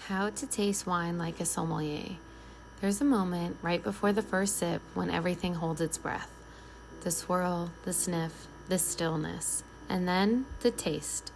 How to taste wine like a sommelier. There's a moment right before the first sip when everything holds its breath. The swirl, the sniff, the stillness, and then the taste.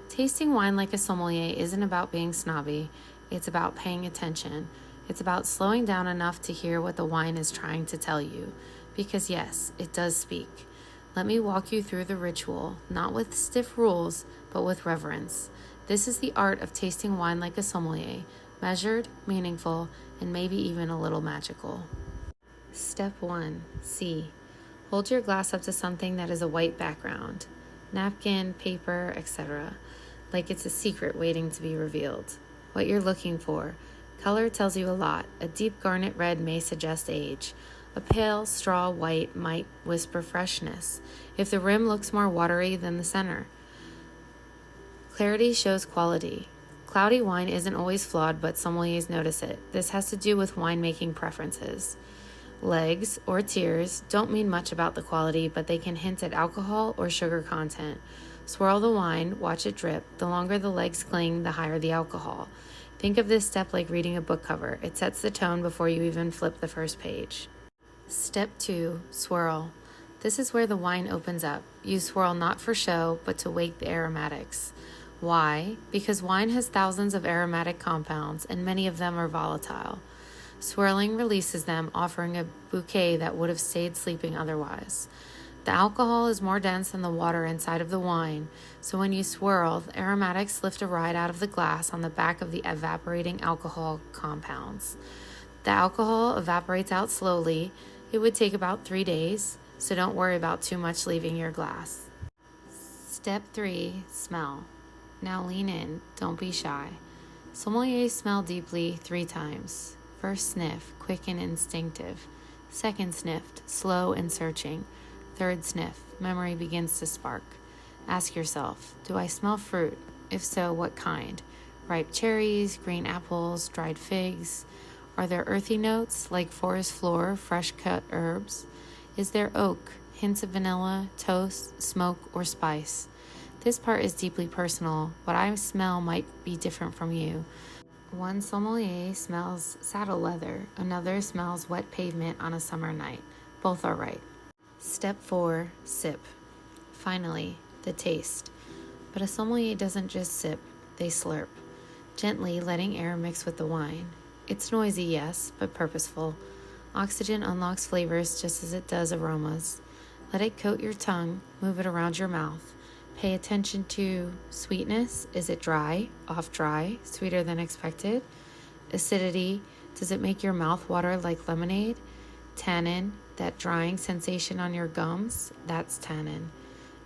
Tasting wine like a sommelier isn't about being snobby, it's about paying attention. It's about slowing down enough to hear what the wine is trying to tell you. Because yes, it does speak. Let me walk you through the ritual, not with stiff rules, but with reverence. This is the art of tasting wine like a sommelier, measured, meaningful, and maybe even a little magical. Step 1. See. Hold your glass up to something that is a white background. Napkin, paper, etc. Like it's a secret waiting to be revealed. What you're looking for. Color tells you a lot. A deep garnet red may suggest age. A pale straw white might whisper freshness, if the rim looks more watery than the center. Clarity shows quality. Cloudy wine isn't always flawed, but sommeliers notice it. This has to do with winemaking preferences. Legs, or tears, don't mean much about the quality, but they can hint at alcohol or sugar content. Swirl the wine, watch it drip. The longer the legs cling, the higher the alcohol. Think of this step like reading a book cover. It sets the tone before you even flip the first page. Step 2. Swirl. This is where the wine opens up. You swirl not for show, but to wake the aromatics. Why? Because wine has thousands of aromatic compounds, and many of them are volatile. Swirling releases them, offering a bouquet that would have stayed sleeping otherwise. The alcohol is more dense than the water inside of the wine, so when you swirl, the aromatics lift a ride out of the glass on the back of the evaporating alcohol compounds. The alcohol evaporates out slowly. It would take about 3 days, so don't worry about too much leaving your glass. Step 3. Smell. Now lean in, don't be shy. Sommeliers smell deeply 3 times. First sniff, quick and instinctive. Second sniff, slow and searching. Third sniff, memory begins to spark. Ask yourself, do I smell fruit? If so, what kind? Ripe cherries, green apples, dried figs? Are there earthy notes like forest floor, fresh cut herbs? Is there oak, hints of vanilla, toast, smoke, or spice? This part is deeply personal. What I smell might be different from you. One sommelier smells saddle leather, another smells wet pavement on a summer night. Both are right. Step 4. Sip. Finally, the taste. But a sommelier doesn't just sip, they slurp, gently letting air mix with the wine. It's noisy, yes, but purposeful. Oxygen unlocks flavors just as it does aromas. Let it coat your tongue, move it around your mouth. Pay attention to sweetness. Is it dry, off dry, sweeter than expected? Acidity. Does it make your mouth water like lemonade? Tannin. That drying sensation on your gums. That's tannin.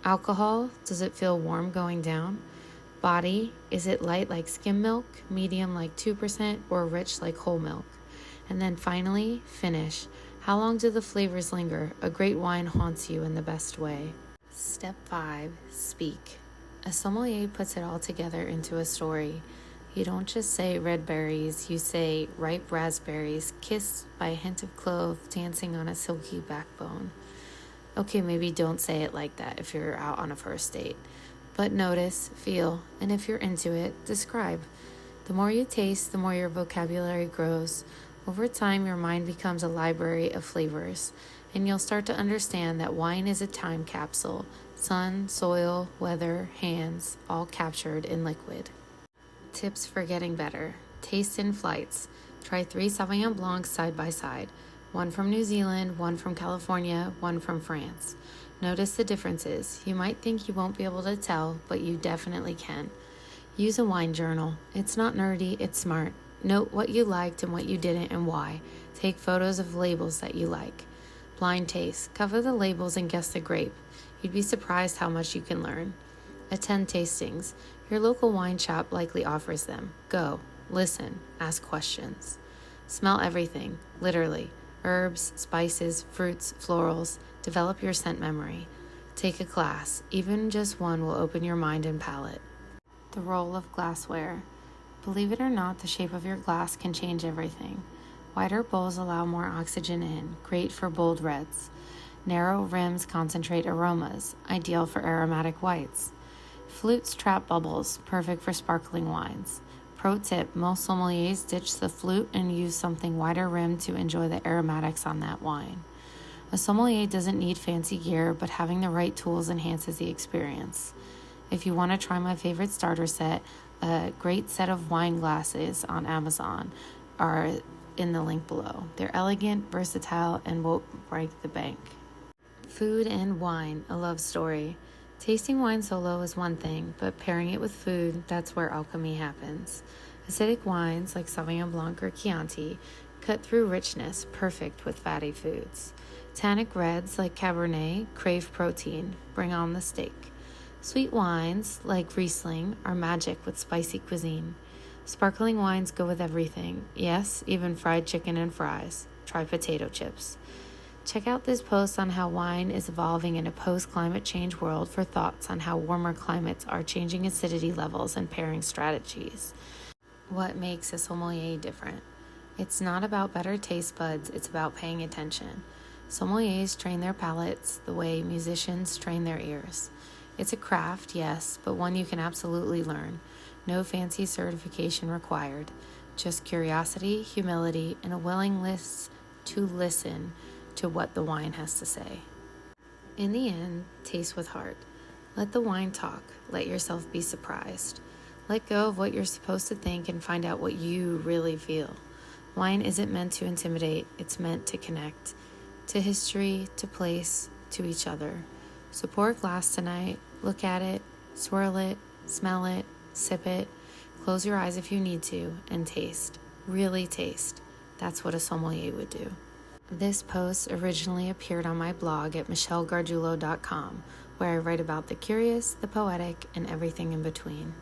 Alcohol. Does it feel warm going down? Body. Is it light like skim milk, medium like 2%, or rich like whole milk? And then finally, finish. How long do the flavors linger? A great wine haunts you in the best way. Step 5. Speak. A sommelier puts it all together into a story. You don't just say red berries, you say ripe raspberries, kissed by a hint of clove dancing on a silky backbone. Okay, maybe don't say it like that if you're out on a first date. But notice, feel, and if you're into it, describe. The more you taste, the more your vocabulary grows. Over time, your mind becomes a library of flavors, and you'll start to understand that wine is a time capsule. Sun, soil, weather, hands, all captured in liquid. Tips for getting better. Taste in flights. Try 3 Sauvignon Blancs side by side. 1 from New Zealand, 1 from California, 1 from France. Notice the differences. You might think you won't be able to tell, but you definitely can. Use a wine journal. It's not nerdy, it's smart. Note what you liked and what you didn't and why. Take photos of labels that you like. Blind taste. Cover the labels and guess the grape. You'd be surprised how much you can learn. Attend tastings. Your local wine shop likely offers them. Go. Listen. Ask questions. Smell everything. Literally. Herbs, spices, fruits, florals. Develop your scent memory. Take a class. Even just one will open your mind and palate. The role of glassware. Believe it or not, the shape of your glass can change everything. Wider bowls allow more oxygen in, great for bold reds. Narrow rims concentrate aromas, ideal for aromatic whites. Flutes trap bubbles, perfect for sparkling wines. Pro tip, most sommeliers ditch the flute and use something wider rimmed to enjoy the aromatics on that wine. A sommelier doesn't need fancy gear, but having the right tools enhances the experience. If you want to try my favorite starter set, a great set of wine glasses on Amazon are in the link below. They're elegant, versatile, and won't break the bank. Food and wine, a love story. Tasting wine solo is one thing, but pairing it with food, that's where alchemy happens. Acidic wines like Sauvignon Blanc or Chianti cut through richness, perfect with fatty foods. Tannic reds like Cabernet crave protein, bring on the steak. Sweet wines like Riesling are magic with spicy cuisine. Sparkling wines go with everything. Yes, even fried chicken and fries. Try potato chips. Check out this post on how wine is evolving in a post-climate change world for thoughts on how warmer climates are changing acidity levels and pairing strategies. What makes a sommelier different? It's not about better taste buds, it's about paying attention. Sommeliers train their palates the way musicians train their ears. It's a craft, yes, but one you can absolutely learn. No fancy certification required. Just curiosity, humility, and a willingness to listen to what the wine has to say. In the end, taste with heart. Let the wine talk. Let yourself be surprised. Let go of what you're supposed to think and find out what you really feel. Wine isn't meant to intimidate, it's meant to connect. To history, to place, to each other. So pour a glass tonight, look at it, swirl it, smell it, sip it, close your eyes if you need to, and taste. Really taste. That's what a sommelier would do. This post originally appeared on my blog at michelegargiulo.com, where I write about the curious, the poetic, and everything in between.